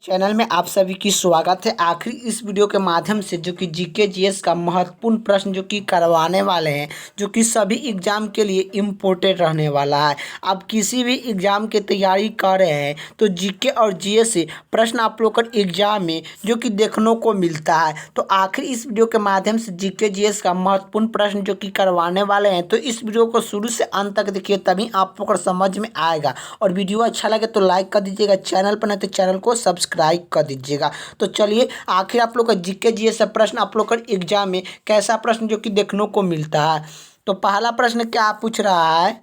Channel में आप सभी की स्वागत है। आखिर इस वीडियो के माध्यम से जो कि जीके जीएस का महत्वपूर्ण प्रश्न जो कि करवाने वाले हैं, जो कि सभी एग्जाम के लिए इम्पोर्टेंट रहने वाला है। आप किसी भी एग्जाम की तैयारी कर रहे हैं तो जीके और जीएस से प्रश्न आप लोग का एग्जाम में जो कि देखने को मिलता है। तो आखिर इस वीडियो के माध्यम से जीके जीएस का महत्वपूर्ण प्रश्न जो कि करवाने वाले हैं, तो इस वीडियो को शुरू से अंत तक देखिए, तभी आप लोग को समझ में आएगा। और वीडियो अच्छा लगे तो लाइक कर दीजिएगा, चैनल पर नहीं तो चैनल को सब्सक्राइब कर दीजिएगा। तो चलिए, आखिर आप लोग का जीके जीएस से प्रश्न आप लोग का एग्जाम में कैसा प्रश्न जो कि देखने को मिलता है। तो पहला प्रश्न क्या पूछ रहा है,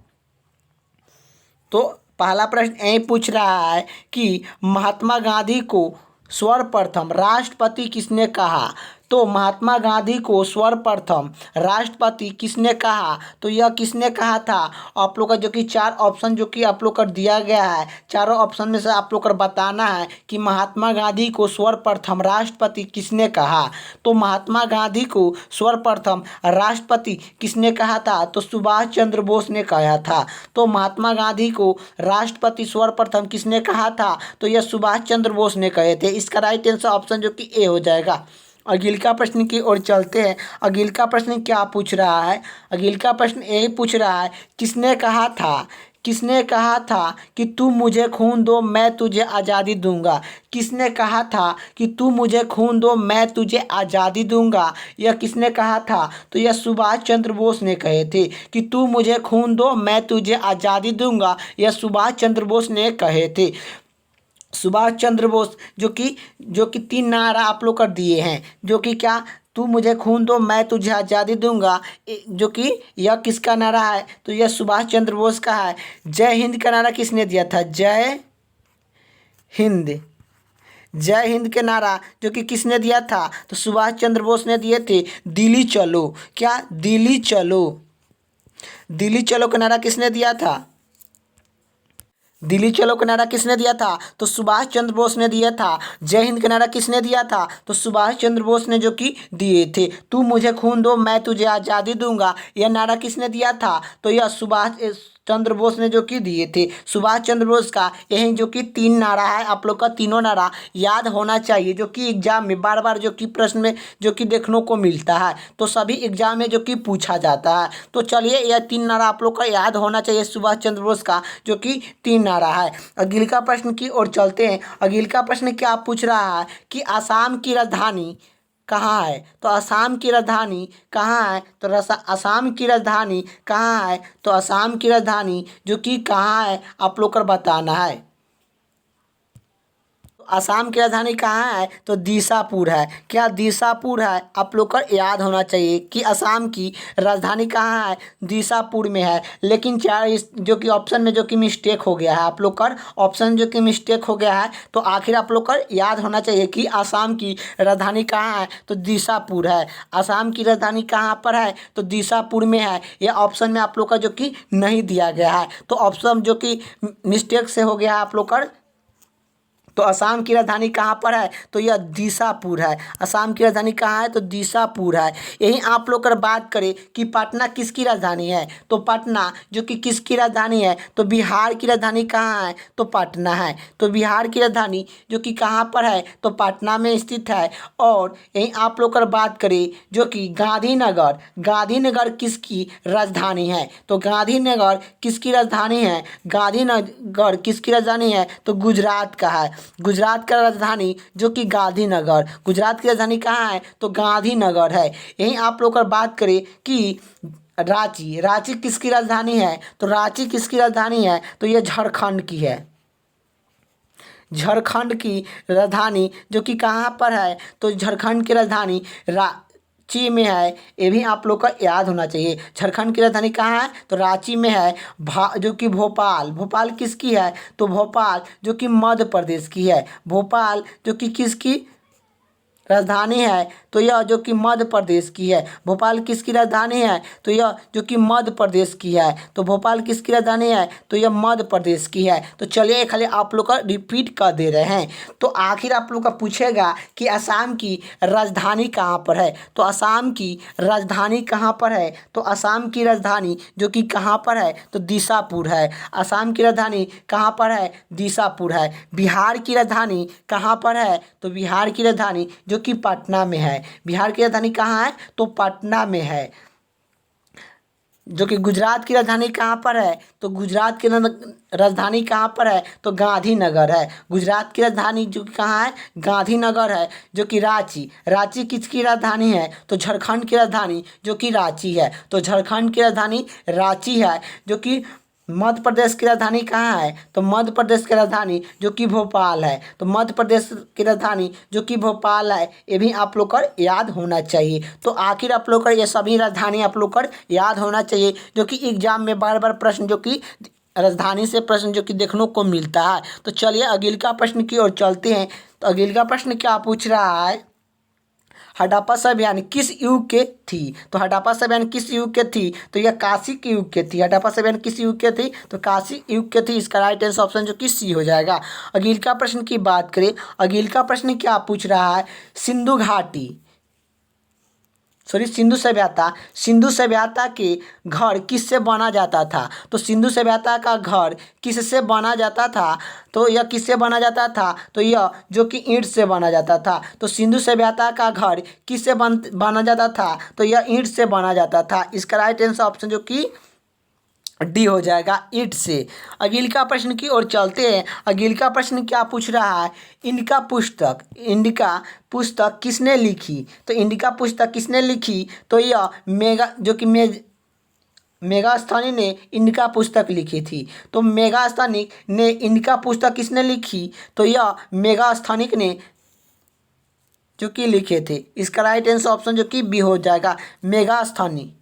तो पहला प्रश्न यही पूछ रहा है कि महात्मा गांधी को सर्वप्रथम राष्ट्रपति किसने कहा। तो महात्मा गांधी को सर्वप्रथम राष्ट्रपति किसने कहा, तो यह किसने कहा था। आप लोग का जो कि चार ऑप्शन जो कि आप लोग का दिया गया है, चारों ऑप्शन में से आप लोग का बताना है कि महात्मा गांधी को सर्वप्रथम राष्ट्रपति किसने कहा। तो महात्मा गांधी को सर्वप्रथम राष्ट्रपति किसने कहा था, तो सुभाष चंद्र बोस ने कहा था। तो महात्मा गांधी को राष्ट्रपति सर्वप्रथम किसने कहा था, तो यह सुभाष चंद्र बोस ने कहे थे। इसका राइट आंसर ऑप्शन जो कि ए हो जाएगा। अगले का प्रश्न की ओर चलते हैं। अगले का प्रश्न क्या पूछ रहा है, अगले का प्रश्न यही पूछ रहा है, किसने कहा था कि तू मुझे खून दो मैं तुझे आज़ादी दूंगा। किसने कहा था कि तू मुझे खून दो मैं तुझे आज़ादी दूंगा, यह किसने कहा था, तो यह सुभाष चंद्र बोस ने कहे थे कि तू मुझे खून दो मैं तुझे आज़ादी दूंगा, यह सुभाष चंद्र बोस ने कहे थे। सुभाष चंद्र बोस जो कि तीन नारा आप लोग कर दिए हैं, जो कि क्या, तू मुझे खून दो मैं तुझे आज़ादी दूंगा, जो कि यह किसका नारा है, तो यह सुभाष चंद्र बोस का है। जय हिंद का नारा किसने दिया था, जय हिंद, जय हिंद के नारा जो कि किसने दिया था, तो सुभाष चंद्र बोस ने दिए थे। दिल्ली चलो, क्या, दिल्ली चलो, दिल्ली चलो का नारा किसने दिया था, दिल्ली चलो का नारा किसने दिया था, तो सुभाष चंद्र बोस ने दिया था। जय हिंद का नारा किसने दिया था, तो सुभाष चंद्र बोस ने जो कि दिए थे। तू मुझे खून दो मैं तुझे आज़ादी दूंगा, यह नारा किसने दिया था, तो यह सुभाष चंद्र बोस ने जो कि दिए थे। सुभाष चंद्र बोस का यही जो कि तीन नारा है, आप लोग का तीनों नारा याद होना चाहिए, जो कि एग्जाम में बार बार जो कि प्रश्न में जो कि देखने को मिलता है, तो सभी एग्जाम में जो कि पूछा जाता है। तो चलिए, यह तीन नारा आप लोग का याद होना चाहिए, सुभाष चंद्र बोस का जो कि तीन नारा है। अगले का प्रश्न की ओर चलते हैं। अगले का प्रश्न क्या पूछ रहा है कि आसाम की राजधानी कहाँ है, तो असम की राजधानी कहाँ है, तो असम की राजधानी कहाँ है, तो असम की राजधानी जो कि कहाँ है आप लोग को बताना है। असम की राजधानी कहाँ है, तो दिसापुर है। क्या, दिसापुर है, आप लोग को याद होना चाहिए कि असम की राजधानी कहाँ है, दिसापुर में है। लेकिन चार जो कि ऑप्शन में जो कि मिस्टेक हो गया है, आप लोग का ऑप्शन जो कि मिस्टेक हो गया है, तो आखिर आप लोग को याद होना चाहिए कि असम की राजधानी कहाँ है, तो दिसापुर है। असम की राजधानी कहाँ पर है, तो दिसापुर में है। यह ऑप्शन में आप लोग का जो कि नहीं दिया गया है, तो ऑप्शन जो कि मिस्टेक से हो गया है आप लोग का। तो असम की राजधानी कहाँ पर है, तो यह दिसापुर है। असम की राजधानी कहाँ है, तो दिसापुर है। यही आप लोग कर बात करें कि पटना किसकी राजधानी है, तो पटना जो कि किसकी राजधानी है, तो बिहार की राजधानी कहाँ है, तो पटना है। तो बिहार की राजधानी जो कि कहाँ पर है, तो पटना में स्थित है। और यही आप लोग कर बात करें जो कि गांधीनगर, गांधीनगर किसकी राजधानी है, तो गांधीनगर किसकी राजधानी है, गांधीनगर किसकी राजधानी है, तो गुजरात का है। गुजरात का राजधानी जो कि गांधीनगर, गुजरात की राजधानी कहाँ है, तो गांधीनगर है। यहीं आप लोग का बात करें कि रांची, रांची किसकी राजधानी है, तो रांची किसकी राजधानी है, तो यह झारखंड की है। झारखंड की राजधानी जो कि कहाँ पर है, तो झारखंड की राजधानी रांची में है। ये भी आप लोग का याद होना चाहिए। झारखंड की राजधानी कहाँ है, तो रांची में है। जो कि भोपाल, भोपाल किसकी है, तो भोपाल जो कि मध्य प्रदेश की है। भोपाल जो कि किसकी राजधानी है, तो यह जो कि मध्य प्रदेश की है। भोपाल किसकी राजधानी है? तो यह जो कि मध्य प्रदेश की है। तो भोपाल किसकी राजधानी है? तो यह मध्य प्रदेश की है। तो चलिए खाली आप लोग का रिपीट कर दे रहे हैं। तो आखिर आप लोग का पूछेगा कि असम की राजधानी कहाँ पर है? तो असम की राजधानी कहाँ पर है? तो असम की राजधानी जो कि कहाँ पर है? तो दीसापुर है। असम की राजधानी कहाँ पर है? दीसापुर है। बिहार की राजधानी कहाँ पर है? तो बिहार की राजधानी जो कि पटना में है। बिहार की राजधानी कहाँ है? तो पटना में है। जो कि गुजरात की राजधानी कहाँ पर है? तो गुजरात की राजधानी कहाँ पर है? तो गांधीनगर है। गुजरात की राजधानी जो कि कहाँ है? गांधीनगर है। जो कि रांची, रांची किसकी राजधानी है? तो झारखंड की राजधानी जो कि रांची है। तो झारखंड की राजधानी रांची है। जो कि मध्य प्रदेश की राजधानी कहाँ है? तो मध्य प्रदेश की राजधानी जो कि भोपाल है। तो मध्य प्रदेश की राजधानी जो कि भोपाल है, ये भी आप लोग का याद होना चाहिए। तो आखिर आप लोग का ये सभी राजधानी आप लोग का याद होना चाहिए, जो कि एग्जाम में बार बार प्रश्न जो कि राजधानी से प्रश्न जो कि देखने को मिलता है। तो चलिए अगला प्रश्न की ओर चलते हैं। तो अगला प्रश्न क्या पूछ रहा है? हड़प्पा सभ्यता किस युग के थी? तो हड़प्पा सभ्यता किस युग के थी? तो यह काशी के युग के थी। हड़प्पा सभ्यता किस युग के थी? तो काशी युग के थी। इसका राइट आंसर ऑप्शन जो कि सी हो जाएगा। अगला प्रश्न की बात करें, अगला प्रश्न क्या पूछ रहा है? सिंधु घाटी सिंधु सभ्यता, सिंधु सभ्यता के घर किससे बना जाता था? तो सिंधु सभ्यता का घर किससे बना जाता था? तो यह किससे बना जाता था? तो यह जो कि ईंट से बना जाता था। तो सिंधु सभ्यता का घर किससे बना जाता था? तो यह ईंट से बना जाता था। इसका राइट आंसर ऑप्शन जो कि डी हो जाएगा, ईट से। अगला प्रश्न की ओर चलते हैं। अगला प्रश्न क्या पूछ रहा है? इंडिका पुस्तक किसने लिखी? तो इंडिका पुस्तक किसने लिखी? तो यह मेगास्थनी ने इंडिका पुस्तक लिखी थी। तो मेगास्थनी ने इंडिका पुस्तक किसने लिखी? तो यह मेगास्थनिक ने जो कि लिखे थे। इसका राइट आंसर ऑप्शन जो कि बी हो जाएगा, मेगास्थनी।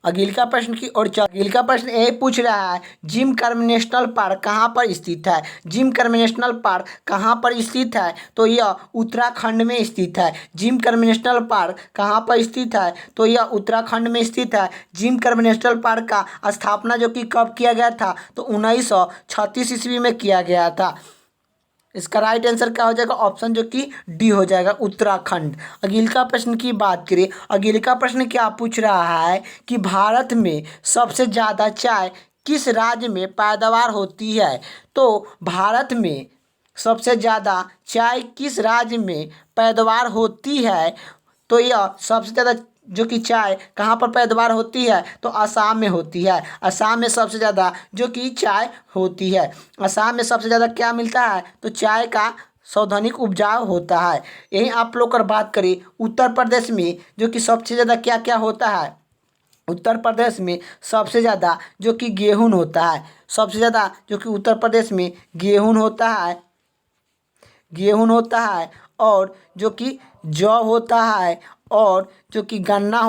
अगला प्रश्न की ओर अगला प्रश्न ये पूछ रहा है, जिम कॉर्ब नेशनल पार्क कहाँ पर स्थित है? जिम कॉर्ब नेशनल पार्क कहाँ पर स्थित है? तो यह उत्तराखंड में स्थित है। जिम कॉर्ब नेशनल पार्क कहाँ पर स्थित है? तो यह उत्तराखंड में स्थित है। जिम कॉर्ब नेशनल पार्क का स्थापना जो कि कब किया गया था? तो 1936 ईस्वी में किया गया था। इसका राइट आंसर क्या हो जाएगा? ऑप्शन जो कि डी हो जाएगा, उत्तराखंड। अगला प्रश्न की बात करें, अगला प्रश्न क्या पूछ रहा है कि भारत में सबसे ज़्यादा चाय किस राज्य में पैदावार होती है? तो भारत में सबसे ज़्यादा चाय किस राज्य में पैदावार होती है? तो यह सबसे ज़्यादा जो कि चाय कहाँ पर पैदावार होती है? तो असम में होती है। असम में सबसे ज़्यादा जो कि चाय होती है। असम में सबसे ज़्यादा क्या मिलता है? तो चाय का सौधानिक उपजाऊ होता है। यही आप लोग कर बात करें, उत्तर प्रदेश में जो कि सबसे ज़्यादा क्या क्या होता है? उत्तर प्रदेश में सबसे ज़्यादा जो कि गेहूँ होता है। सबसे ज़्यादा जो कि उत्तर प्रदेश में गेहूँ होता है, और जो कि जौ होता है, और जो कि गन्ना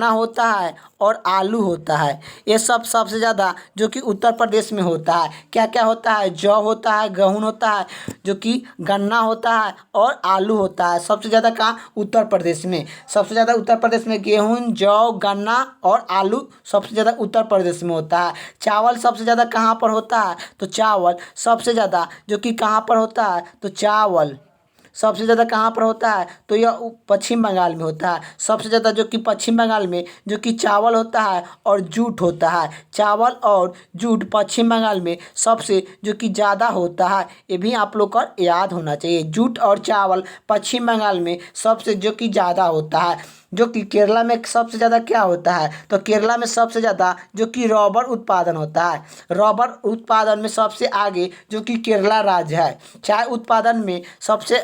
होता है और आलू होता है। ये सब सबसे ज़्यादा जो कि उत्तर प्रदेश में होता है। क्या क्या होता है? जौ होता है, गेहूँ होता है, जो कि गन्ना होता है और आलू होता है। सबसे ज़्यादा कहाँ? उत्तर प्रदेश में। सबसे ज़्यादा उत्तर प्रदेश में गेहूँ, जौ, गन्ना और आलू सबसे ज़्यादा उत्तर प्रदेश में होता है। चावल सबसे ज़्यादा कहाँ पर होता है? तो चावल सबसे ज़्यादा जो कि कहाँ पर होता है? तो चावल सबसे ज़्यादा कहाँ पर होता है? तो यह पश्चिम बंगाल में होता है। सबसे ज़्यादा जो कि पश्चिम बंगाल में जो कि चावल होता है और जूट होता है। चावल और जूट पश्चिम बंगाल में सबसे जो कि ज़्यादा होता है। ये भी आप लोग को याद होना चाहिए। जूट और चावल पश्चिम बंगाल में सबसे जो कि ज़्यादा होता है। जो कि केरला में सबसे ज़्यादा क्या होता है? तो केरला में सबसे ज़्यादा जो कि रबर उत्पादन होता है। रबर उत्पादन में सबसे आगे जो कि केरला राज्य है। चाय उत्पादन में सबसे,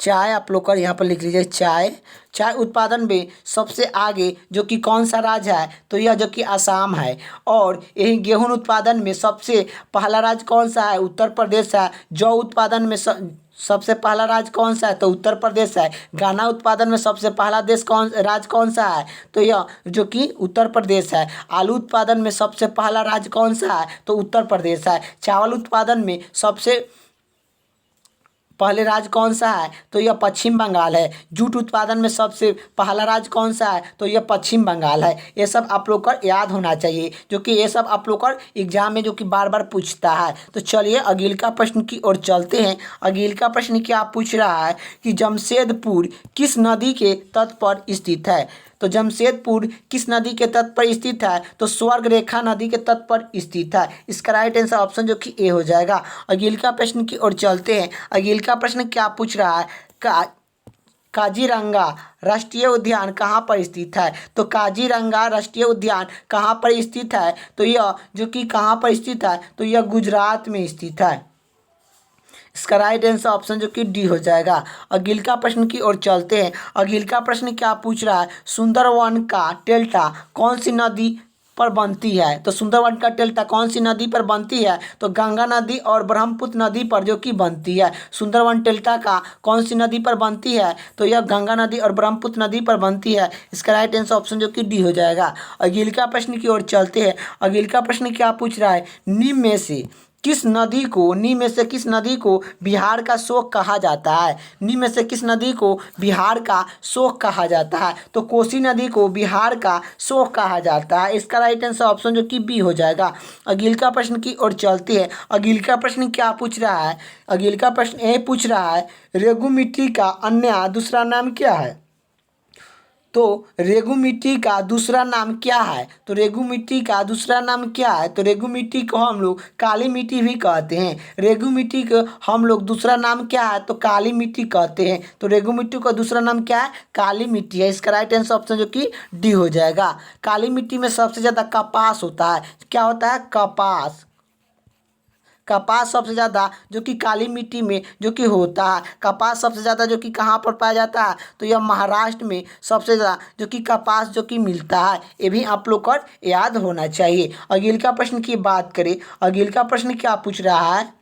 चाय आप लोग का यहाँ पर लिख लीजिए, चाय उत्पादन में सबसे आगे जो कि कौन सा राज्य है? तो यह जो कि असम है। और यही गेहूं उत्पादन में सबसे पहला राज्य कौन सा है? उत्तर प्रदेश है। जौ उत्पादन में सबसे पहला राज्य कौन सा है? तो उत्तर प्रदेश है। गन्ना उत्पादन में सबसे पहला राज्य कौन सा है? तो यह जो कि उत्तर प्रदेश है। आलू उत्पादन में सबसे पहला राज्य कौन सा है? तो उत्तर प्रदेश है। चावल उत्पादन में सबसे पहले राज्य कौन सा है, तो यह पश्चिम बंगाल है। जूट उत्पादन में सबसे पहला राज्य कौन सा है, तो यह पश्चिम बंगाल है। ये सब आप लोग का याद होना चाहिए, जो कि ये सब आप लोग का एग्जाम में जो कि बार बार पूछता है। तो चलिए अगले का प्रश्न की ओर चलते हैं। अगले का प्रश्न क्या पूछ रहा है कि जमशेदपुर किस नदी के तट पर स्थित है। तो जमशेदपुर किस नदी के तट पर स्थित है, तो स्वर्ग रेखा नदी के तट पर स्थित है। इसका राइट आंसर ऑप्शन जो कि ए हो जाएगा। अगले का प्रश्न की ओर चलते हैं। अगले का प्रश्न क्या पूछ रहा है, काजीरंगा राष्ट्रीय उद्यान कहाँ पर स्थित है। तो काजीरंगा राष्ट्रीय उद्यान कहाँ पर स्थित है, तो यह जो कि कहाँ पर स्थित है, तो यह गुजरात में स्थित है। इसका राइट आंसर ऑप्शन जो कि डी हो जाएगा। अगले का प्रश्न की ओर चलते हैं। अगले का प्रश्न क्या पूछ रहा है, सुंदरवन का डेल्टा कौन सी नदी पर बनती है। तो सुंदरवन का डेल्टा कौन सी नदी पर बनती है, तो गंगा नदी और ब्रह्मपुत्र नदी पर जो कि बनती है। सुंदरवन डेल्टा का कौन सी नदी पर बनती है, तो यह गंगा नदी और ब्रह्मपुत्र नदी पर बनती है। इसका राइट आंसर ऑप्शन जो कि डी हो जाएगा। अगले का प्रश्न की ओर चलते हैं। अगले का प्रश्न क्या पूछ रहा है, निम्न में से किस नदी को बिहार का शोक कहा जाता है। निम्न में से किस नदी को बिहार का शोक कहा जाता है, तो कोसी नदी को बिहार का शोक कहा जाता है। इसका राइट आंसर ऑप्शन जो कि बी हो जाएगा। अगले का प्रश्न की ओर चलते हैं। अगले का प्रश्न क्या पूछ रहा है, अगले का प्रश्न ये पूछ रहा है, रेगू मिट्टी का अन्य दूसरा नाम क्या है। तो रेगू मिट्टी का दूसरा नाम क्या है, तो रेगू मिट्टी का दूसरा नाम क्या है, तो रेगू मिट्टी को हम लोग काली मिट्टी भी कहते हैं। रेगू मिट्टी को हम लोग दूसरा नाम क्या है, तो काली मिट्टी कहते हैं। तो रेगू मिट्टी का दूसरा नाम क्या है, काली मिट्टी है। इसका राइट आंसर ऑप्शन जो कि डी हो जाएगा। काली मिट्टी में सबसे ज़्यादा कपास होता है। क्या होता है, कपास। कपास सबसे ज़्यादा जो कि काली मिट्टी में जो कि होता है। कपास सबसे ज़्यादा जो कि कहाँ पर पाया जाता है, तो यह महाराष्ट्र में सबसे ज़्यादा जो कि कपास जो कि मिलता है। ये भी आप लोग को याद होना चाहिए। अगले का प्रश्न की बात करें। अगले का प्रश्न क्या पूछ रहा है,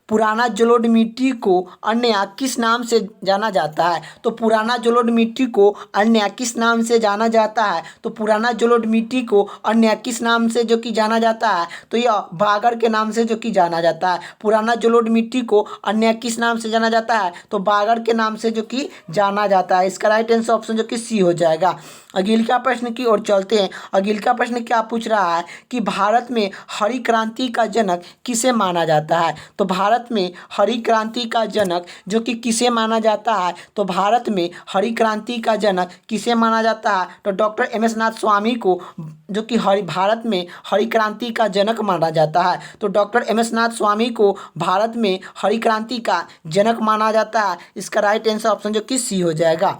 पुराना जलोढ़ मिट्टी को अन्य किस नाम से जाना जाता है। तो पुराना जलोढ़ मिट्टी को अन्य किस नाम से जाना जाता है, तो पुराना जलोढ़ मिट्टी को अन्य किस नाम से जो कि जाना जाता है, तो यह बागर के नाम से जो कि जाना जाता है। पुराना जलोढ़ मिट्टी को अन्य किस नाम से जाना जाता है, तो बागर के नाम से जो कि जाना जाता है। इसका राइट आंसर ऑप्शन जो कि सी हो जाएगा। अगले का प्रश्न की ओर चलते हैं। अगले का प्रश्न क्या पूछ रहा है कि भारत में हरी क्रांति का जनक किसे माना जाता है। तो भारत में हरी क्रांति का जनक जो कि किसे माना जाता है, तो भारत में हरी क्रांति का जनक किसे माना जाता है, तो डॉक्टर एम.एस. नाथ स्वामी को जो कि भारत में हरी क्रांति का जनक माना जाता है। तो डॉक्टर एम.एस. नाथ स्वामी को भारत में हरी क्रांति का जनक माना जाता है। इसका राइट आंसर ऑप्शन जो कि सी हो जाएगा।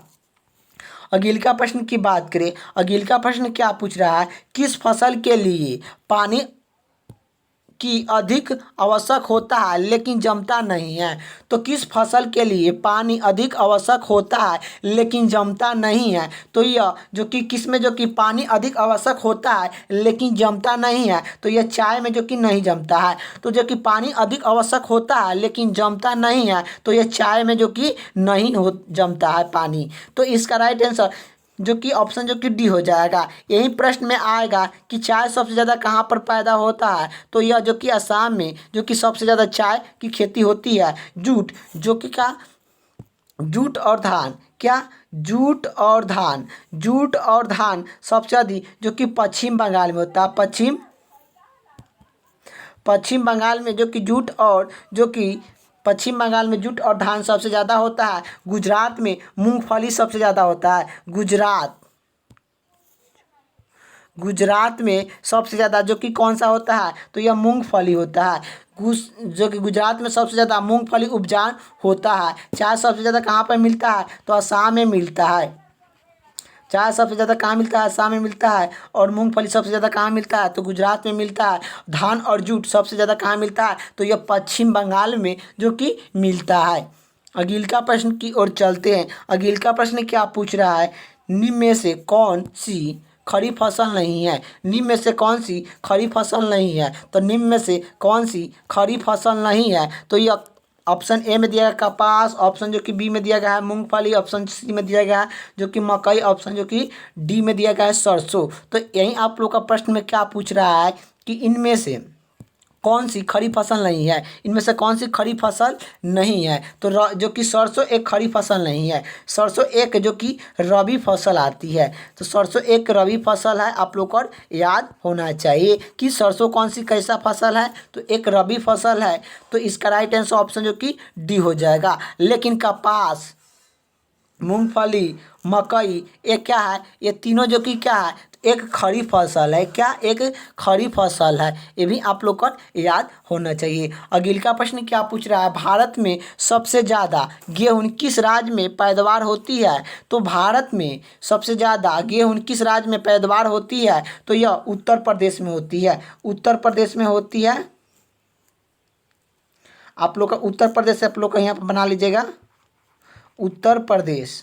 अगले का प्रश्न की बात करें। अगले का प्रश्न क्या पूछ रहा है, किस फसल के लिए पानी की अधिक आवश्यक होता है लेकिन जमता नहीं है। तो किस फसल के लिए पानी अधिक आवश्यक होता है लेकिन जमता नहीं है, तो यह जो कि किस में जो कि पानी अधिक आवश्यक होता है लेकिन जमता नहीं है, तो यह चाय में जो कि नहीं जमता है। तो जो कि पानी अधिक आवश्यक होता है लेकिन जमता नहीं है, तो यह चाय में जो कि नहीं हो जमता है पानी। तो इसका राइट आंसर जो कि ऑप्शन जो कि डी हो जाएगा। यही प्रश्न में आएगा कि चाय सबसे ज़्यादा कहाँ पर पैदा होता है, तो यह जो कि असम में जो कि सबसे ज़्यादा चाय की खेती होती है। जूट जो कि क्या, जूट और धान, क्या जूट और धान, जूट और धान सबसे अधिक जो कि पश्चिम बंगाल में होता है। पश्चिम बंगाल में जो कि जूट और जो कि पश्चिम बंगाल में जूट और धान सबसे ज़्यादा होता है। गुजरात में मूंगफली सबसे ज़्यादा होता है। गुजरात में सबसे ज़्यादा जो कि कौन सा होता है, तो यह मूंगफली होता है। जो कि गुजरात में सबसे ज़्यादा मूंगफली उपजान होता है। चाय सबसे ज़्यादा कहाँ पर मिलता है, तो असम में मिलता है। चाय सबसे ज़्यादा कहाँ मिलता है, असम में मिलता है। और मूंगफली सबसे ज़्यादा कहाँ मिलता है, तो गुजरात में मिलता है। धान और जूट सबसे ज़्यादा कहाँ मिलता है, तो यह पश्चिम बंगाल में जो कि मिलता है। अगले का प्रश्न की ओर चलते हैं। अगले का प्रश्न क्या पूछ रहा है, निम्न में से कौन सी खड़ी फसल नहीं है। निम्न में से कौन सी खड़ी फसल नहीं है, तो निम्न में से कौन सी खड़ी फसल नहीं है, तो यह ऑप्शन ए में दिया गया कपास, ऑप्शन जो कि बी में दिया गया है मूंगफली, ऑप्शन सी में दिया गया है जो कि मकई, ऑप्शन जो कि डी में दिया गया है सरसों। तो यही आप लोग का प्रश्न में क्या पूछ रहा है कि इनमें से कौन सी खड़ी फसल नहीं है? इनमें से कौन सी खड़ी फसल नहीं है? तो जो कि सरसों एक खड़ी फसल नहीं है, सरसों एक जो कि रबी फसल आती है। तो सरसों एक रबी फसल है, आप लोग को याद होना चाहिए कि सरसों कौन सी कैसा फसल है, तो एक रबी फसल है। तो इसका राइट आंसर ऑप्शन जो कि डी हो जाएगा। लेकिन कपास, मूंगफली, मकई, ये क्या है? ये तीनों जो कि क्या है? एक खड़ी फसल है। क्या? एक खड़ी फसल है। ये भी आप लोग को याद होना चाहिए। अगले का प्रश्न क्या पूछ रहा है? भारत में सबसे ज़्यादा गेहूँ किस राज्य में पैदावार होती है? तो भारत में सबसे ज़्यादा गेहूँ किस राज्य में पैदावार होती है? तो यह उत्तर प्रदेश में होती है। उत्तर प्रदेश में होती है। आप लोग का उत्तर प्रदेश आप लोग का यहाँ पर बना लीजिएगा, उत्तर प्रदेश।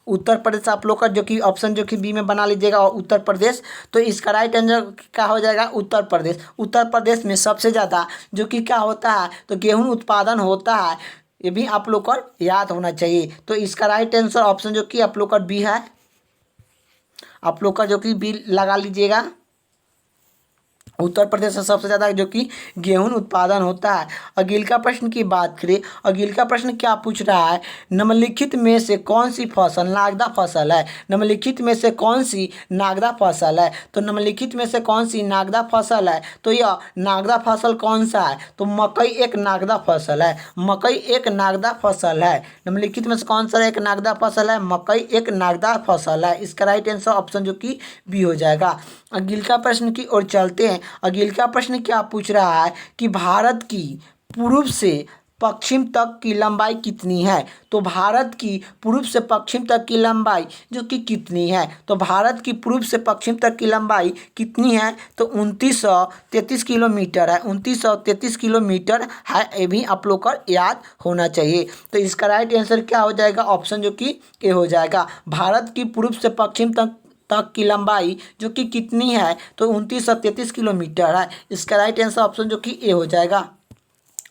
उत्तर प्रदेश आप लोग का जो कि ऑप्शन जो कि बी में बना लीजिएगा, उत्तर प्रदेश। तो इसका राइट आंसर क्या हो जाएगा? उत्तर प्रदेश। उत्तर प्रदेश में सबसे ज़्यादा जो कि क्या होता है? तो गेहूं उत्पादन होता है। ये भी आप लोग को याद होना चाहिए। तो इसका राइट आंसर ऑप्शन जो कि आप लोग का बी है। आप लोग का जो कि बी लगा लीजिएगा। उत्तर प्रदेश में सबसे ज़्यादा जो कि गेहूं उत्पादन होता है। अगले का प्रश्न की बात करें, अगले का प्रश्न क्या पूछ रहा है? निम्नलिखित में से कौन सी फसल नागदा फसल है? निम्नलिखित में से कौन सी नागदा फसल है? तो निम्नलिखित में से कौन सी नागदा फसल है? तो यह नागदा फसल कौन सा है? तो मकई एक नागदा फसल है। मकई एक नागदा फसल है। निम्नलिखित में से कौन सा एक नागदा फसल है? मकई एक नागदा फसल है। इसका राइट आंसर ऑप्शन जो कि बी हो जाएगा। अगले का प्रश्न की ओर चलते हैं। अगले का प्रश्न क्या पूछ रहा है कि भारत की पूर्व से पश्चिम तक की लंबाई कितनी है? तो भारत की पूर्व से पश्चिम तक की लंबाई जो कि कितनी है? तो भारत की पूर्व से पश्चिम तक की लंबाई कितनी है? तो 2933 किलोमीटर है। 2933 किलोमीटर है। ये भी आप लोग को याद होना चाहिए। तो इसका राइट आंसर क्या हो जाएगा? ऑप्शन जो कि ए हो जाएगा। भारत की पूर्व से पश्चिम तक की लंबाई जो कि कितनी है? तो 2933 किलोमीटर है। इसका राइट आंसर ऑप्शन जो कि ए हो जाएगा।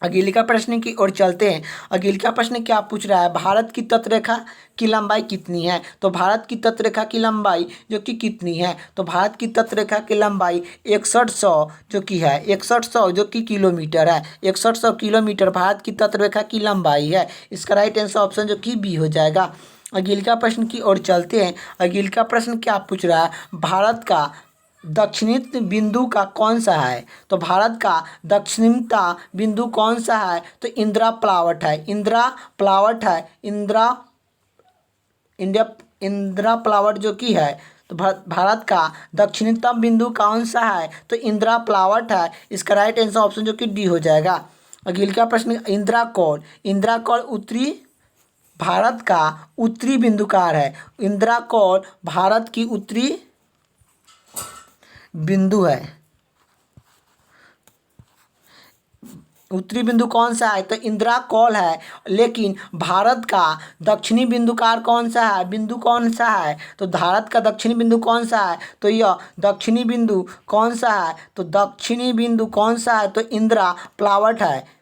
अगले का प्रश्न की ओर चलते हैं। अगले का प्रश्न क्या पूछ रहा है? भारत की तटरेखा की लंबाई कितनी है? तो भारत की तटरेखा की लंबाई जो कि कितनी है? तो भारत की तटरेखा की लंबाई 6100 जो कि है, 6100 जो कि किलोमीटर है। 6100 किलोमीटर भारत की तटरेखा की लंबाई है। इसका राइट आंसर ऑप्शन जो कि बी हो जाएगा। अगले का प्रश्न की ओर चलते हैं। अगले का प्रश्न क्या पूछ रहा है? भारत का दक्षिणी बिंदु का कौन सा है? तो भारत का दक्षिणता बिंदु कौन सा है? तो इंदिरा प्लावट है। इंदिरा प्लावट है। इंदिरा प्लावट जो कि है। तो भारत का दक्षिणतम बिंदु कौन सा है? तो इंदिरा प्लावट है। इसका राइट आंसर ऑप्शन जो कि डी हो जाएगा। अगले का प्रश्न, इंदिरा कौल। इंदिरा कौल उत्तरी भारत का उत्तरी बिंदुकार है। इंदिरा कौल भारत की उत्तरी बिंदु है। उत्तरी बिंदु कौन सा है? तो इंदिरा कौल है। लेकिन भारत का दक्षिणी बिंदुकार कौन सा है? बिंदु कौन सा है? तो भारत का दक्षिणी बिंदु कौन सा है? तो यह दक्षिणी बिंदु कौन सा है? तो दक्षिणी बिंदु कौन सा है? तो इंदिरा प्लावट है।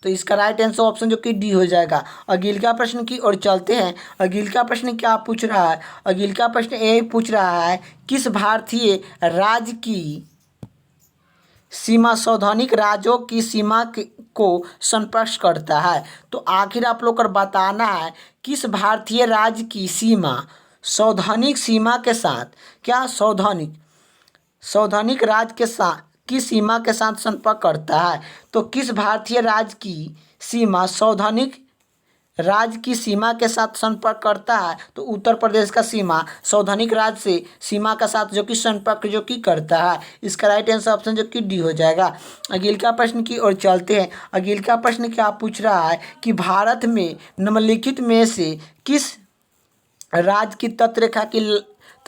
तो इसका राइट आंसर ऑप्शन जो कि डी हो जाएगा। अगले का प्रश्न की ओर चलते हैं। अगले का प्रश्न क्या पूछ रहा है? अगले का प्रश्न ये पूछ रहा है, किस भारतीय राज्य की सीमा सौधानिक राज्यों की सीमा को संस्पर्श करता है? तो आखिर आप लोग को बताना है किस भारतीय राज्य की सीमा सौधानिक सीमा के साथ, क्या सौधानिक राज्य के साथ की सीमा के साथ संपर्क करता है? तो किस भारतीय राज्य की सीमा सौधानिक राज्य की सीमा के साथ संपर्क करता है? तो उत्तर प्रदेश का सीमा सौधानिक राज्य से सीमा के साथ जो कि संपर्क जो कि करता है। इसका राइट आंसर ऑप्शन जो कि डी हो जाएगा। अगले का प्रश्न की ओर चलते हैं। अगले का प्रश्न क्या पूछ रहा है कि भारत में निम्नलिखित में से किस राज्य की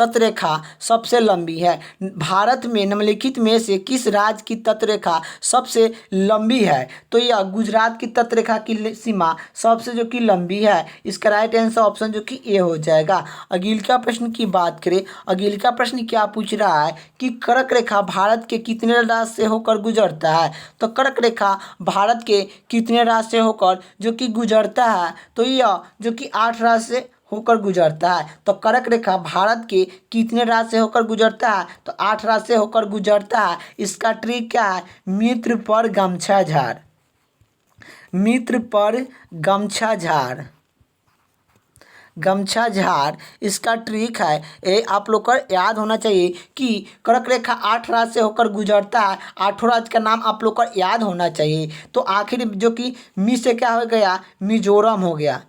तटरेखा सबसे लंबी है? भारत में निम्नलिखित में से किस राज्य की तटरेखा सबसे लंबी है? तो यह गुजरात की तटरेखा की सीमा सबसे जो कि लंबी है। इसका राइट आंसर ऑप्शन जो कि ए हो जाएगा। अगले का प्रश्न की बात करें, अगले का प्रश्न क्या पूछ रहा है कि कर्क रेखा भारत के कितने राज्य से होकर गुजरता है? तो कर्क रेखा भारत के कितने राज्य से होकर जो कि गुजरता है? तो यह जो कि 8 राज्य से होकर गुजरता है। तो कर्क रेखा भारत के कितने राज्य से होकर गुजरता है? तो 8 राज्य से होकर गुजरता है। इसका ट्रिक क्या है? मित्र पर गमछा झाड़, मित्र पर गमछा झाड़, गमछा झाड़ इसका ट्रिक है। ये आप लोग को याद होना चाहिए कि कर्क रेखा 8 राज्य से होकर गुजरता है। 8 राज्य का नाम आप लोग को याद होना चाहिए। तो आखिर जो कि मी से क्या हो गया? मिजोरम हो गया,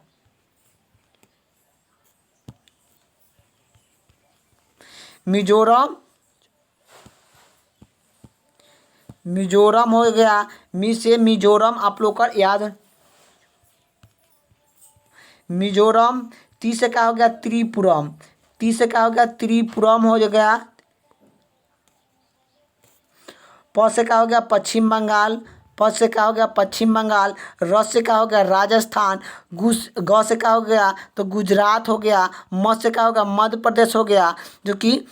मिजोरम, मिजोरम हो गया। मी से मिजोरम आप लोग का याद, मिजोरम। ती से क्या हो गया? त्रिपुरम, ती से क्या हो गया? त्रिपुरम हो गया। प से क्या हो गया? पश्चिम बंगाल, प से क्या हो गया? पश्चिम बंगाल। र से क्या हो गया? राजस्थान। ग से क्या हो गया? तो गुजरात हो गया। म से क्या हो गया? मध्य प्रदेश हो गया, जो कि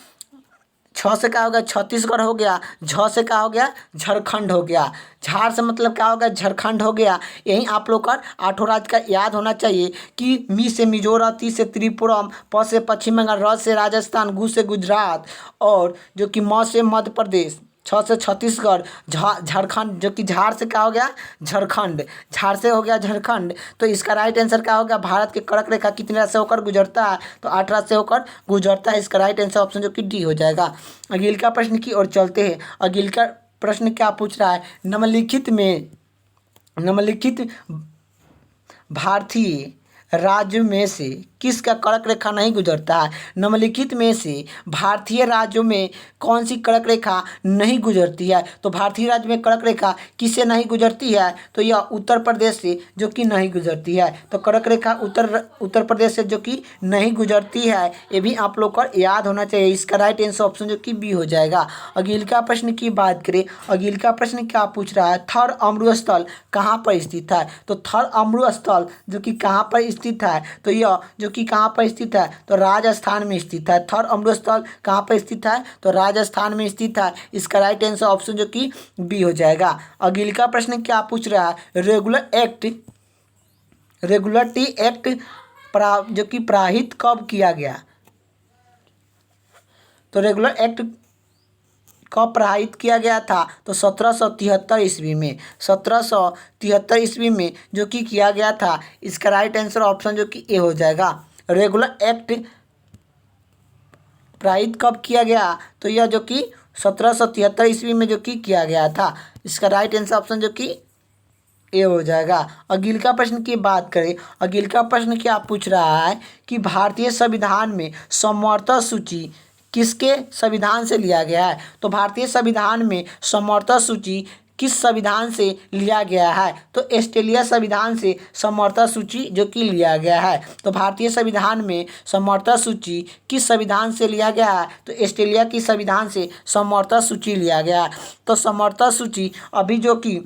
छ से क्या हो गया? छत्तीसगढ़ हो गया। झ से क्या हो गया? झारखंड हो गया। झार से मतलब क्या हो गया? झारखंड हो गया। यही आप लोग का 8 राज्य का याद होना चाहिए कि मी से मिजोरम, ती से त्रिपुरम, प से पश्चिम बंगाल, र से राजस्थान, गु से गुजरात और जो कि म से मध्य प्रदेश, छ से छत्तीसगढ़, झारखंड, जो कि झार से क्या हो गया? झारखंड, झार से हो गया झारखंड। तो इसका राइट आंसर क्या हो गया? भारत के कर्क रेखा कितने राज्य से होकर गुजरता है? तो 8 राज्य से होकर गुजरता है। इसका राइट आंसर ऑप्शन जो कि डी हो जाएगा। अगले का प्रश्न की ओर चलते हैं। अगले का प्रश्न क्या पूछ रहा है? निम्नलिखित भारतीय राज्यों में से किसका कर्क रेखा नहीं गुजरता है? निम्नलिखित में से भारतीय राज्यों में कौन सी कर्क रेखा नहीं गुजरती है? तो भारतीय राज्य में कर्क रेखा किससे नहीं गुजरती है? तो यह उत्तर प्रदेश से जो कि नहीं गुजरती है। तो कर्क रेखा उत्तर प्रदेश से जो कि नहीं गुजरती है, ये भी आप लोग को याद होना चाहिए। इसका राइट आंसर ऑप्शन जो कि बी हो जाएगा। अगले का प्रश्न की बात करें, अगले का प्रश्न क्या पूछ रहा है? थर अमृत स्थल कहाँ पर स्थित है? तो थर अमृत स्थल जो कि कहाँ पर स्थित है? तो यह जो कि कहाँ पर स्थित है? तो राजस्थान में स्थित है। थर अमृत स्थल कहाँ पर स्थित है? तो राजस्थान में स्थित है। इसका राइट आंसर ऑप्शन जो कि बी हो जाएगा। अगले का प्रश्न क्या पूछ रहा है? रेगुलेटरी एक्ट जो कि पारित कब किया गया? तो रेगुलर एक्ट कब पारित किया गया था? तो 1773 ईस्वी में, 1773 ईस्वी में जो कि किया गया था। इसका राइट आंसर ऑप्शन जो कि ए हो जाएगा। रेगुलर एक्ट पारित कब किया गया? तो यह जो कि 1773 ईस्वी में जो कि किया गया था। इसका राइट आंसर ऑप्शन जो कि ए हो जाएगा। अगले का प्रश्न की बात करें, अगले का प्रश्न क्या पूछ रहा है कि भारतीय संविधान में समवर्ती सूची किसके संविधान से लिया गया है? तो भारतीय संविधान में समवर्ती सूची किस संविधान से लिया गया है? तो ऑस्ट्रेलिया संविधान से समवर्ती सूची जो कि लिया गया है। तो भारतीय संविधान में समवर्ती सूची किस संविधान से लिया गया है? तो ऑस्ट्रेलिया की संविधान से समवर्ती सूची लिया गया है। तो समवर्ती सूची अभी जो कि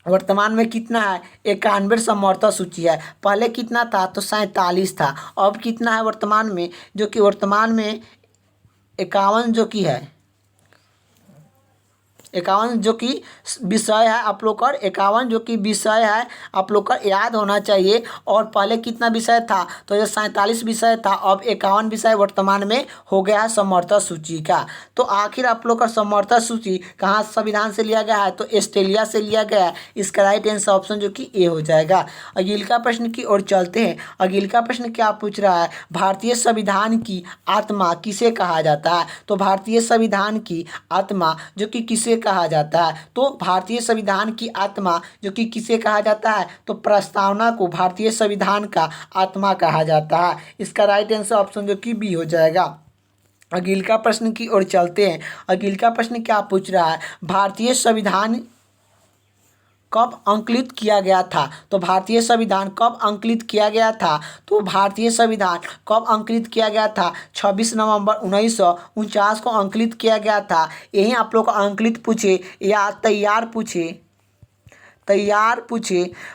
वर्तमान में कितना है? 91 समवर्ती सूची है। पहले कितना था? तो 47 था। अब कितना है वर्तमान में? जो कि वर्तमान में 51 जो कि है, 51 जो कि विषय है आप लोग का, 51 जो कि विषय है आप लोग का याद होना चाहिए। और पहले कितना विषय था? तो ये 47 विषय था, अब 51 विषय वर्तमान में हो गया है समवर्ती सूची का। तो आखिर आप लोग का समवर्ती सूची कहाँ संविधान से लिया गया है? तो ऑस्ट्रेलिया से लिया गया है। इसका राइट आंसर ऑप्शन जो कि ए हो जाएगा। अगले का प्रश्न की ओर चलते हैं। अगले का प्रश्न क्या पूछ रहा है? भारतीय संविधान की आत्मा किसे कहा जाता है? तो भारतीय संविधान की आत्मा जो कि किसे कहा जाता है? तो भारतीय संविधान की आत्मा जो कि किसे कहा जाता है? तो प्रस्तावना को भारतीय संविधान का आत्मा कहा जाता है। इसका राइट आंसर ऑप्शन जो कि बी हो जाएगा। अगले का प्रश्न की ओर चलते हैं। अगले का प्रश्न क्या पूछ रहा है? भारतीय संविधान कब अंकित किया गया था? तो भारतीय संविधान कब अंकित किया गया था? तो भारतीय संविधान कब अंकित किया गया था? 26 नवंबर 1949 को अंकित किया गया था। यही आप लोग को अंकित पूछे या तैयार पूछे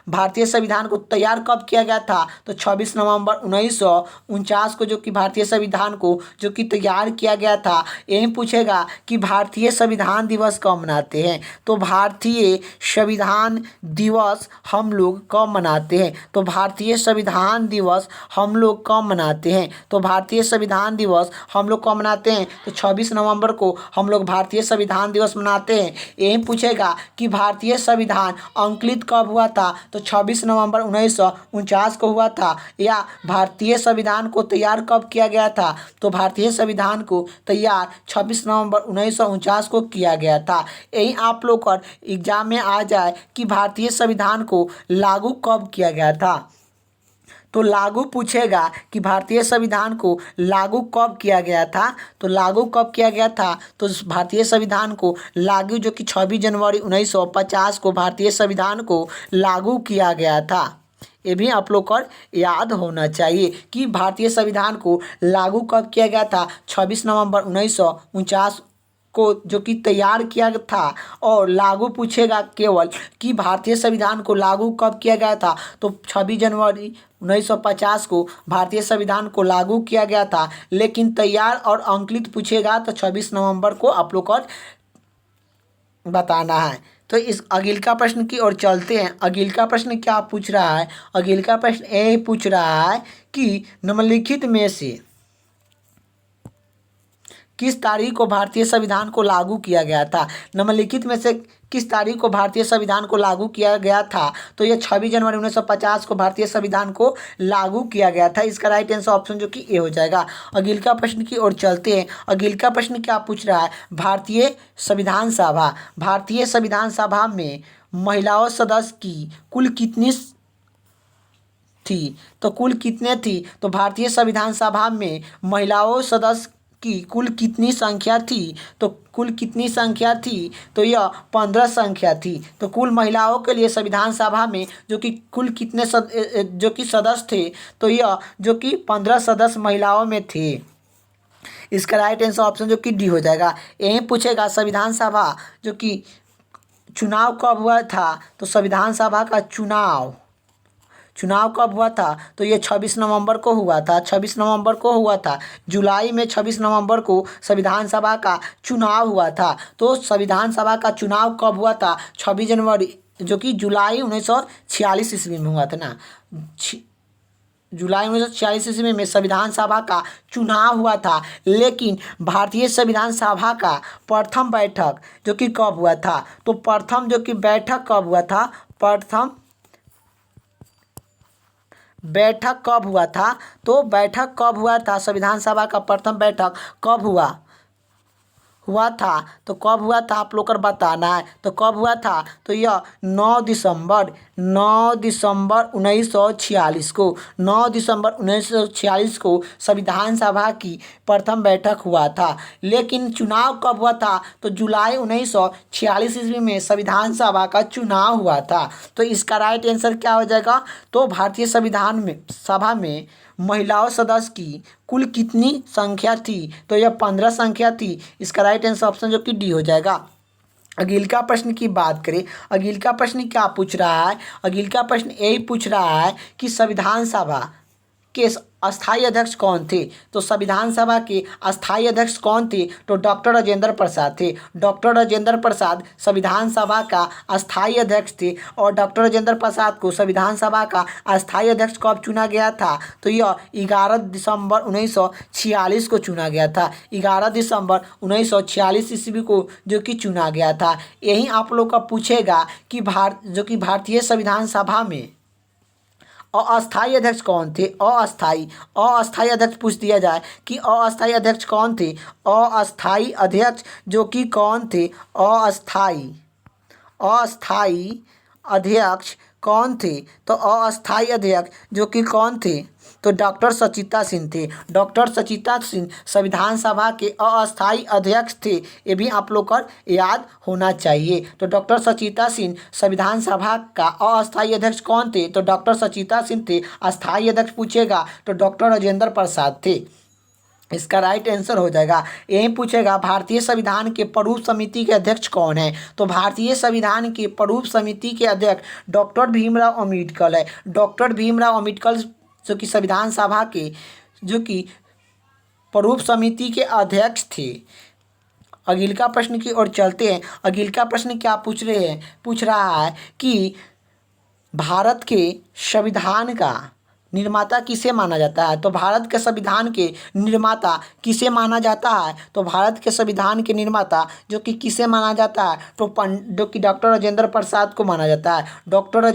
भारतीय संविधान को तैयार कब किया गया था? तो 26 नवंबर 1949 को जो कि भारतीय संविधान को जो कि तैयार किया गया था। यही पूछेगा कि भारतीय संविधान दिवस कब मनाते हैं? तो भारतीय संविधान दिवस हम लोग कब मनाते हैं? तो भारतीय संविधान दिवस हम लोग कब मनाते हैं? तो भारतीय संविधान दिवस हम लोग कब मनाते हैं? तो 26 नवंबर को हम लोग भारतीय संविधान दिवस मनाते हैं। यही पूछेगा कि भारतीय संविधान अंकित कब हुआ था? तो 26 नवंबर 1949 को हुआ था। या भारतीय संविधान को तैयार कब किया गया था? तो भारतीय संविधान को तैयार 26 नवंबर 1949 को किया गया था। यही आप लोग का एग्जाम में आ जाए कि भारतीय संविधान को लागू कब किया गया था? तो लागू पूछेगा कि भारतीय संविधान को लागू कब किया गया था? तो लागू कब किया गया था? तो भारतीय संविधान को लागू जो कि 26 जनवरी 1950 को भारतीय संविधान को लागू किया गया था। ये भी आप लोग को याद होना चाहिए कि भारतीय संविधान को लागू कब किया गया था? 26 नवंबर 1949 को जो कि तैयार किया था। और लागू पूछेगा केवल कि भारतीय संविधान को लागू कब किया गया था? तो 26 जनवरी 1950 को भारतीय संविधान को लागू किया गया था। लेकिन तैयार और अंकित पूछेगा तो 26 नवंबर को आप लोग को बताना है। तो इस अगले का प्रश्न की ओर चलते हैं। अगले का प्रश्न क्या पूछ रहा है? अगले का प्रश्न यही पूछ रहा है कि निम्नलिखित में से किस तारीख को भारतीय संविधान को लागू किया गया था? निम्नलिखित में से किस तारीख को भारतीय संविधान को लागू किया गया था? तो यह 26 जनवरी 1950 को भारतीय संविधान को लागू किया गया था। इसका राइट आंसर ऑप्शन जो कि ए हो जाएगा। अगले का प्रश्न की ओर चलते हैं। अगले का प्रश्न क्या पूछ रहा है? भारतीय संविधान सभा में महिलाओं सदस्य की कुल कितनी थी? तो कुल कितने थी? तो भारतीय संविधान सभा में महिलाओं सदस्य की कुल कितनी संख्या थी? तो कुल कितनी संख्या थी? तो यह 15 संख्या थी। तो कुल महिलाओं के लिए संविधान सभा में जो कि कुल कितने जो कि सदस्य थे? तो यह जो कि 15 सदस्य महिलाओं में थे। इसका राइट आंसर ऑप्शन जो कि डी हो जाएगा। यही पूछेगा संविधान सभा जो कि चुनाव कब हुआ था? तो संविधान सभा का चुनाव कब हुआ था? तो ये 26 नवंबर को हुआ था। 26 नवंबर को हुआ था। जुलाई में 26 नवंबर को संविधान सभा का चुनाव हुआ था। तो संविधान सभा का चुनाव कब हुआ था? 26 जनवरी जो कि जुलाई 1946 ईस्वी में हुआ था ना। जुलाई 1946 ईस्वी में संविधान सभा का चुनाव हुआ था। लेकिन भारतीय संविधान सभा का प्रथम बैठक जो कि कब हुआ था? तो प्रथम जो कि बैठक कब हुआ था? प्रथम बैठक कब हुआ था? तो बैठक कब हुआ था? संविधान सभा का प्रथम बैठक कब हुआ था? तो कब हुआ था आप लोग को बताना है। तो कब हुआ था? तो यह 9 दिसंबर 1946 को 9 दिसंबर 1946 को संविधान सभा की प्रथम बैठक हुआ था। लेकिन चुनाव कब हुआ था? तो जुलाई 1946 ईस्वी में संविधान सभा का चुनाव हुआ था। तो इसका राइट आंसर क्या हो जाएगा? तो भारतीय संविधान में सभा में महिलाओं सदस्य की कुल कितनी संख्या थी? तो यह 15 संख्या थी। इसका राइट आंसर ऑप्शन जो कि डी हो जाएगा। अगले का प्रश्न की बात करें। अगले का प्रश्न क्या पूछ रहा है? अगले का प्रश्न यही पूछ रहा है कि संविधान सभा के अस्थायी अध्यक्ष कौन थे? तो संविधान सभा के अस्थायी अध्यक्ष कौन थे? तो डॉक्टर राजेंद्र प्रसाद थे। डॉक्टर राजेंद्र प्रसाद संविधान सभा का अस्थायी अध्यक्ष थे। और डॉक्टर राजेंद्र प्रसाद को संविधान सभा का अस्थायी अध्यक्ष कब चुना गया था? तो यह 11 दिसंबर 1946 को चुना गया था। 11 दिसंबर 1946 ईस्वी को जो कि चुना गया था। यही आप लोग का पूछेगा कि भारतीय संविधान सभा में अस्थायी अध्यक्ष कौन थे? अस्थायी अध्यक्ष पूछ दिया जाए कि अस्थायी अध्यक्ष कौन थे? अस्थायी अध्यक्ष जो कि कौन थे? अस्थायी अध्यक्ष कौन थे? तो अस्थायी अध्यक्ष जो कि कौन थे? तो डॉक्टर सचिता सिंह थे। डॉक्टर सचिता सिंह संविधान सभा के अस्थायी अध्यक्ष थे, ये भी आप लोग को याद होना चाहिए। तो डॉक्टर सचिता सिंह संविधान सभा का अस्थायी अध्यक्ष कौन थे? तो डॉक्टर सचिता सिंह थे। अस्थायी अध्यक्ष पूछेगा तो डॉक्टर राजेंद्र प्रसाद थे। इसका राइट आंसर हो जाएगा। यही पूछेगा भारतीय संविधान के प्रारूप समिति के अध्यक्ष कौन है? तो भारतीय संविधान के प्रारूप समिति के अध्यक्ष डॉक्टर भीमराव अम्बेडकर है। डॉक्टर भीमराव अम्बेडकर जो कि संविधान सभा के जो कि प्रारूप समिति के अध्यक्ष थे। अगला प्रश्न की ओर चलते हैं। अगला प्रश्न क्या पूछ रहा है कि भारत के संविधान का निर्माता किसे माना जाता है? तो भारत के संविधान के निर्माता किसे माना जाता है? तो भारत के संविधान के निर्माता जो कि किसे माना जाता है? तो जो कि डॉक्टर राजेंद्र प्रसाद को माना जाता है। डॉक्टर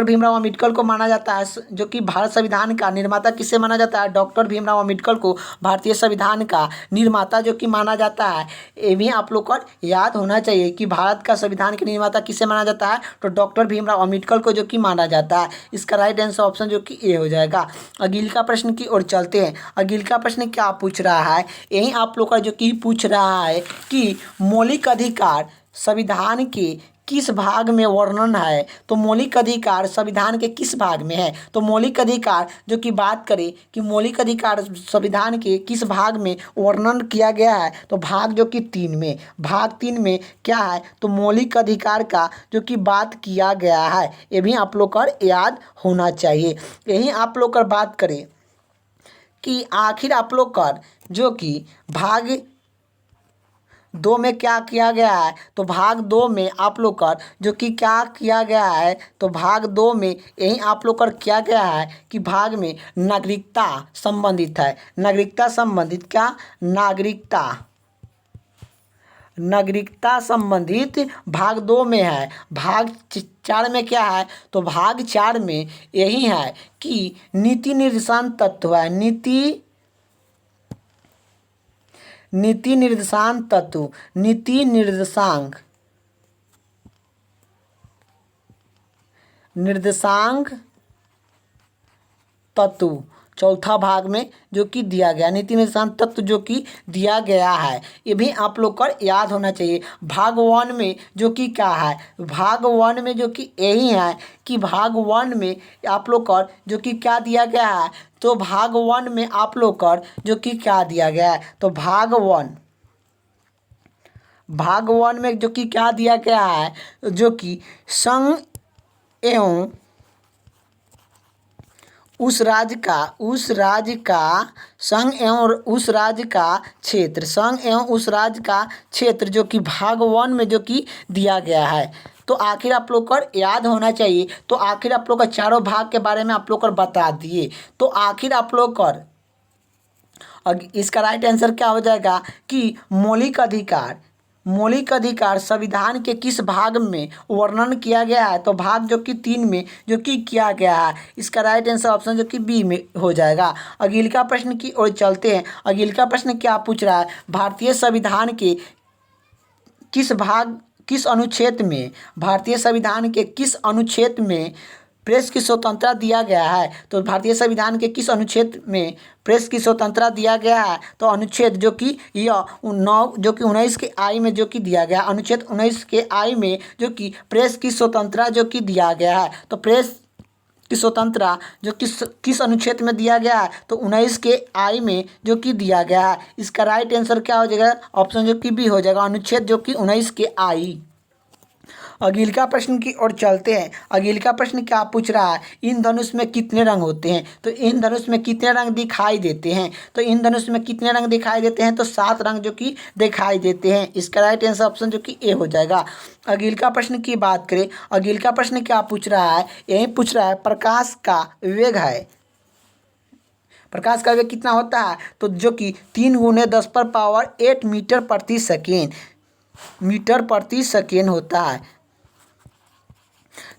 भीमराव अम्बेडकर को माना जाता है। जो कि भारत संविधान का निर्माता किसे माना जाता है? डॉक्टर भीमराव अम्बेडकर को भारतीय संविधान का निर्माता जो कि माना जाता है। ये भी आप लोग को याद होना चाहिए कि भारत का संविधान के निर्माता किसे माना जाता है? तो डॉक्टर भीमराव अम्बेडकर को जो कि माना जाता है। इसका राइट आंसर ऑप्शन जो कि ए हो जाएगा। अगला प्रश्न की ओर चलते हैं। अगला प्रश्न क्या पूछ रहा है? यही आप लोग का जो कि पूछ रहा है कि मौलिक अधिकार संविधान के किस भाग में वर्णन है? तो मौलिक अधिकार संविधान के किस भाग में है? तो मौलिक अधिकार जो कि बात करें कि मौलिक अधिकार संविधान के किस भाग में वर्णन किया गया है? तो भाग जो कि 3 में। भाग 3 में क्या है? तो मौलिक अधिकार का जो कि बात किया गया है। ये भी आप लोग को याद होना चाहिए। यही आप लोग का बात करें कि आखिर आप लोग का जो कि भाग 2 में क्या किया गया है? तो भाग 2 में आप लोग का जो कि क्या किया गया है? तो भाग 2 में यही आप लोग का किया गया है कि भाग में नागरिकता संबंधित है। नागरिकता संबंधित क्या? नागरिकता संबंधित भाग 2 में है। भाग 4 में क्या है? तो भाग 4 में यही है कि नीति निर्देशांक तत्व है। नीति निर्देशांक तत्व चौथा भाग में जो कि दिया गया, नीति निर्देशांक तत्व जो कि दिया गया है। ये भी आप लोग को याद होना चाहिए। भाग 1 में जो कि क्या है? भाग 1 में जो कि यही है कि भाग 1 में आप लोग को जो कि क्या दिया गया है? तो भाग 1 में आप लोग को जो कि क्या दिया गया है? तो भाग 1 में जो कि क्या दिया गया है? जो कि संघ एवं उस राज्य का क्षेत्र जो कि भाग 1 में जो कि दिया गया है। तो आखिर आप लोग को याद होना चाहिए। तो आखिर आप लोग का चारों भाग के बारे में आप लोग को बता दिए। तो आखिर आप लोग को इसका राइट आंसर क्या हो जाएगा कि मौलिक अधिकार संविधान के किस भाग में वर्णन किया गया है? तो भाग जो कि 3 में जो कि किया गया है। इसका राइट आंसर ऑप्शन जो कि बी में हो जाएगा। अगला प्रश्न की ओर चलते हैं। अगला प्रश्न क्या पूछ रहा है? भारतीय संविधान के किस अनुच्छेद में प्रेस की स्वतंत्रता दिया गया है? तो भारतीय संविधान के किस अनुच्छेद में प्रेस की स्वतंत्रता दिया गया है? तो अनुच्छेद जो कि 19 के आई में जो कि दिया गया। अनुच्छेद 19 के आई में जो कि प्रेस की स्वतंत्रता जो कि दिया गया है। तो प्रेस की स्वतंत्रता जो किस अनुच्छेद में दिया गया है? तो 19 के आई में जो कि दिया गया है। इसका राइट आंसर क्या हो जाएगा? ऑप्शन जो कि बी हो जाएगा, अनुच्छेद जो कि 19 के आई। अगला प्रश्न की ओर चलते हैं। अगला प्रश्न क्या पूछ रहा है? इंद्रधनुष में कितने रंग होते हैं? तो इंद्रधनुष में कितने रंग दिखाई देते हैं? तो इंद्रधनुष में कितने रंग दिखाई देते हैं? तो 7 रंग जो कि दिखाई देते हैं। इसका राइट आंसर ऑप्शन जो कि ए हो जाएगा। अगला प्रश्न की बात करें। अगला प्रश्न क्या पूछ रहा है? यही पूछ रहा है प्रकाश का वेग है। प्रकाश का वेग कितना होता है? तो जो कि 3 × 10⁸ मीटर प्रति सेकेंड होता है।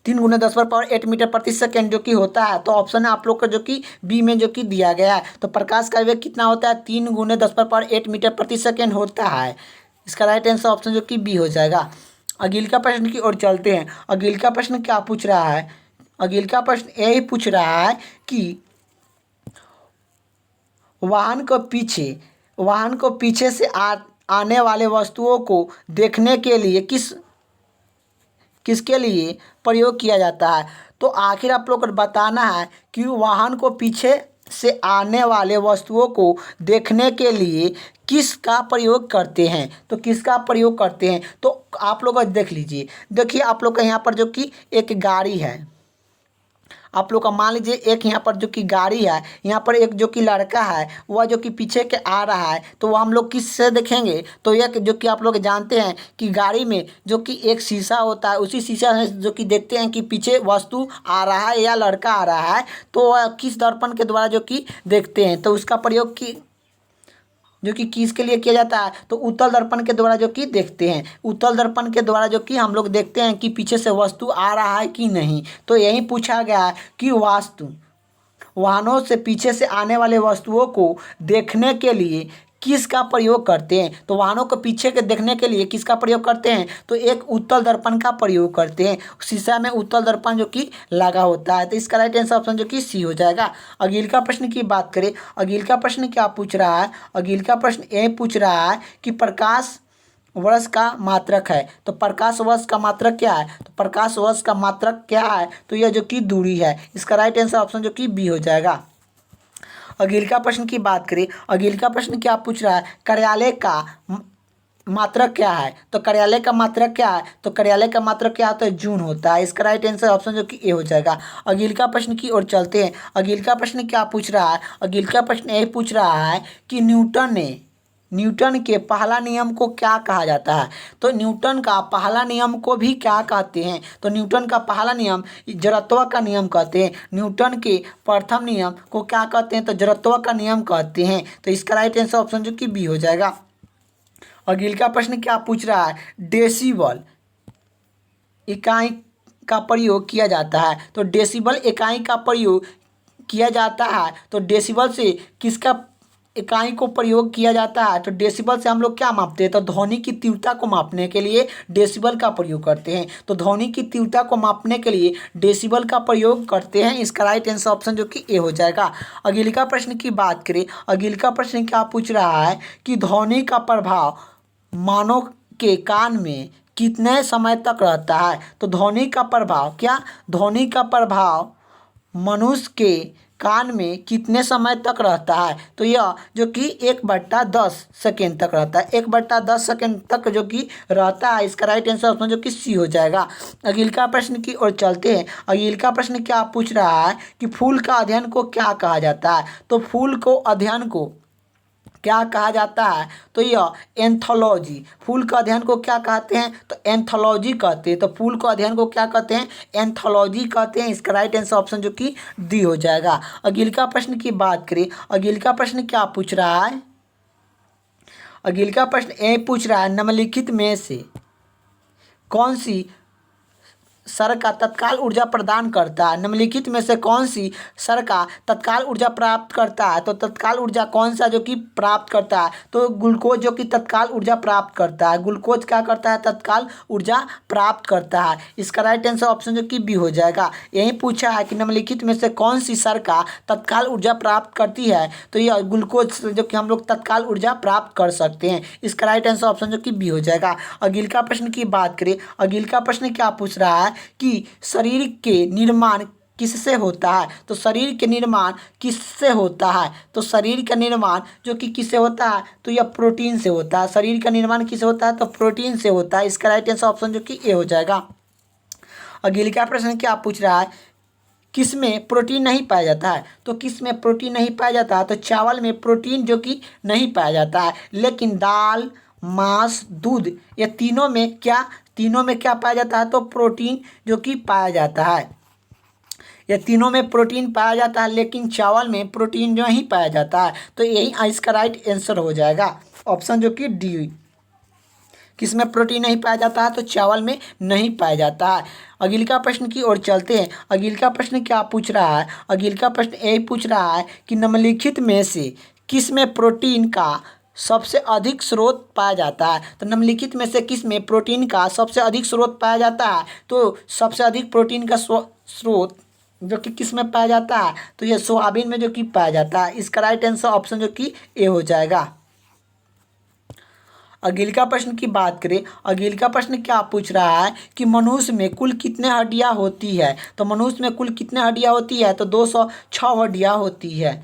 3 × 10⁸ मीटर प्रति सेकेंड जो कि होता है। तो ऑप्शन है आप लोग का जो कि बी में जो कि दिया गया है। तो प्रकाश का वेग कितना होता है? 3 × 10⁸ मीटर प्रति सेकेंड होता है। इसका राइट आंसर ऑप्शन जो कि बी हो जाएगा। अगला प्रश्न की ओर चलते हैं। अगला प्रश्न क्या पूछ रहा है? अगले का प्रश्न यही पूछ रहा है कि वाहन को पीछे से आने वाले वस्तुओं को देखने के लिए किसके लिए प्रयोग किया जाता है। तो आखिर आप लोग को बताना है कि वाहन को पीछे से आने वाले वस्तुओं को देखने के लिए किसका प्रयोग करते हैं। तो किसका प्रयोग करते हैं तो आप लोग देख लीजिए। देखिए आप लोग का यहाँ पर जो कि एक गाड़ी है, आप लोग का मान लीजिए एक यहाँ पर जो कि गाड़ी है, यहाँ पर एक जो कि लड़का है वह जो कि पीछे के आ रहा है, तो वह हम लोग किससे देखेंगे। तो यह जो कि आप लोग जानते हैं कि गाड़ी में जो कि एक शीशा होता है, उसी शीशा में जो कि देखते हैं कि पीछे वस्तु आ रहा है या लड़का आ रहा है, तो वह किस दर्पण के द्वारा जो कि देखते हैं। तो उसका प्रयोग की जो कि किसके लिए किया जाता है तो उत्तल दर्पण के द्वारा जो कि देखते हैं। उत्तल दर्पण के द्वारा जो कि हम लोग देखते हैं कि पीछे से वस्तु आ रहा है कि नहीं। तो यही पूछा गया है कि वाहनों से पीछे से आने वाले वस्तुओं को देखने के लिए किसका प्रयोग करते हैं। तो वाहनों को पीछे के देखने के लिए किसका प्रयोग करते हैं तो एक उत्तल दर्पण का प्रयोग करते हैं। शीशा में उत्तल दर्पण जो कि लगा होता है। तो इसका राइट आंसर ऑप्शन जो कि सी हो जाएगा। अगले का प्रश्न की बात करें, अगले का प्रश्न क्या पूछ रहा है। अगले का प्रश्न ये पूछ रहा है कि प्रकाश वर्ष का मात्रक है। तो प्रकाश वर्ष का मात्रक क्या है। तो प्रकाश वर्ष का मात्रक क्या है तो यह जो कि दूरी है। इसका राइट आंसर ऑप्शन जो कि बी हो जाएगा। अगले का प्रश्न की बात करें, अगले का प्रश्न क्या पूछ रहा है, कार्यालय का मात्रक क्या है। तो कार्यालय का मात्रक क्या है तो कार्यालय का मात्रक क्या होता है जून होता है। इसका राइट आंसर ऑप्शन जो कि ए हो जाएगा। अगले का प्रश्न की ओर चलते हैं। अगले का प्रश्न क्या पूछ रहा है, अगले का प्रश्न यही पूछ रहा है कि न्यूटन के पहला नियम को क्या कहा जाता है। तो न्यूटन का पहला नियम को भी क्या कहते हैं। तो न्यूटन का पहला नियम जड़त्व का नियम कहते हैं। न्यूटन के प्रथम नियम को क्या कहते हैं तो जड़त्व का नियम कहते हैं। तो इसका राइट आंसर ऑप्शन जो कि बी हो जाएगा। अगले का प्रश्न क्या पूछ रहा है, डेसिबल इकाई का प्रयोग किया जाता है। तो डेसिबल इकाई का प्रयोग किया जाता है। तो डेसिबल से किसका इकाई को प्रयोग किया जाता है। तो डेसिबल से हम लोग क्या मापते हैं तो ध्वनि की तीव्रता को मापने के लिए डेसिबल का प्रयोग करते हैं। तो ध्वनि की तीव्रता को मापने के लिए डेसिबल का प्रयोग करते हैं। इसका राइट आंसर ऑप्शन जो कि ए हो जाएगा। अगले का प्रश्न की बात करें, अगले का प्रश्न क्या पूछ रहा है कि ध्वनि का प्रभाव मानव के कान में कितने समय तक रहता है। तो ध्वनि का प्रभाव मनुष्य के कान में कितने समय तक रहता है। तो यह जो कि 1/10 सेकेंड तक रहता है। 1/10 सेकेंड तक जो कि रहता है। इसका राइट आंसर ऑप्शन जो कि सी हो जाएगा। अगले का प्रश्न की ओर चलते हैं। अगले का प्रश्न क्या पूछ रहा है कि फूल का अध्ययन को क्या कहा जाता है। तो फूल को अध्ययन को क्या कहा जाता है तो यह एंथोलॉजी। फूल का अध्ययन को क्या कहते हैं तो एंथोलॉजी कहते हैं। तो फूल को अध्ययन को क्या कहते हैं एंथोलॉजी कहते हैं। इसका राइट आंसर ऑप्शन जो कि डी हो जाएगा। अगले का प्रश्न की बात करें, अगले का प्रश्न क्या पूछ रहा है, अगले का प्रश्न ये पूछ रहा है निम्नलिखित में से कौन सी सरका तत्काल ऊर्जा प्रदान करता है। निम्नलिखित में से कौन सी सरका तत्काल ऊर्जा प्राप्त करता है। तो तत्काल ऊर्जा कौन सा जो कि प्राप्त करता है तो ग्लूकोज जो कि तत्काल ऊर्जा प्राप्त करता है। ग्लूकोज क्या करता है तत्काल ऊर्जा प्राप्त करता है। इसका राइट आंसर ऑप्शन जो कि बी हो जाएगा। यही पूछा है कि निम्नलिखित में से कौन सी सरका तत्काल ऊर्जा प्राप्त करती है तो यह ग्लूकोज जो कि हम लोग तत्काल ऊर्जा प्राप्त कर सकते हैं। इसका राइट आंसर ऑप्शन जो कि बी हो जाएगा। अगले का प्रश्न की बात करें, अगले का प्रश्न क्या पूछ रहा है कि शरीर के निर्माण किससे होता है। तो शरीर के निर्माण किससे होता है तो शरीर का निर्माण जो कि किससे होता है तो यह प्रोटीन से होता है। शरीर का निर्माण किससे होता है तो प्रोटीन से होता है। इसका राइट आंसर ऑप्शन जो कि ए हो जाएगा। अगले का प्रश्न क्या पूछ रहा है, किस में प्रोटीन नहीं पाया जाता है। तो किस में प्रोटीन नहीं पाया जाता है तो चावल में प्रोटीन जो कि नहीं पाया जाता है। लेकिन दाल, मांस, दूध ये तीनों में क्या पाया जाता है तो प्रोटीन जो कि पाया जाता है। ये तीनों में प्रोटीन पाया जाता है लेकिन चावल में प्रोटीन जो नहीं पाया जाता है। तो यही इसका राइट आंसर हो जाएगा ऑप्शन जो कि डी। किस में प्रोटीन नहीं पाया जाता है तो चावल में नहीं पाया जाता है। अगले का प्रश्न की ओर चलते हैं। अगले का प्रश्न क्या पूछ रहा है, अगले का प्रश्न यही पूछ रहा है कि निम्नलिखित में से किस में प्रोटीन का सबसे अधिक स्रोत पाया जाता है। तो निम्नलिखित में से किस में प्रोटीन का सबसे अधिक स्रोत पाया जाता है तो सबसे अधिक प्रोटीन का स्रोत जो कि किस में पाया जाता है, तो ये सोयाबीन में जो कि पाया जाता है। इसका राइट आंसर ऑप्शन जो कि ए हो जाएगा। अगले का प्रश्न की बात करें, अगले का प्रश्न क्या पूछ रहा है कि मनुष्य में कुल कितने हड्डियां होती है। तो मनुष्य में कुल कितने हड्डियां होती है, तो 206 हड्डियां होती है।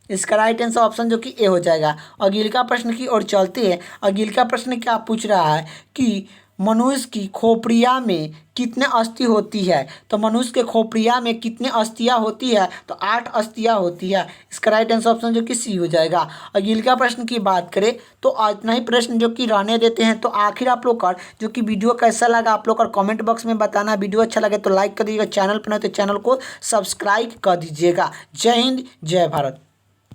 इसका राइट आंसर ऑप्शन जो कि ए हो जाएगा। अगले का प्रश्न की ओर चलते हैं। अगले का प्रश्न क्या पूछ रहा है कि मनुष्य की खोपड़िया में कितने अस्थि होती है। तो मनुष्य के खोपड़िया में कितने अस्थियाँ होती है, तो 8 अस्थियाँ होती है। इसका राइट आंसर ऑप्शन जो कि सी हो जाएगा। अगले का प्रश्न की बात करें तो इतना ही प्रश्न जो कि रहने देते हैं। तो आखिर आप लोग का जो कि वीडियो कैसा लगा आप लोग का कमेंट बॉक्स में बताना। वीडियो अच्छा लगे तो लाइक कर दीजिएगा, चैनल पर नहीं तो चैनल को सब्सक्राइब कर दीजिएगा। जय हिंद, जय भारत।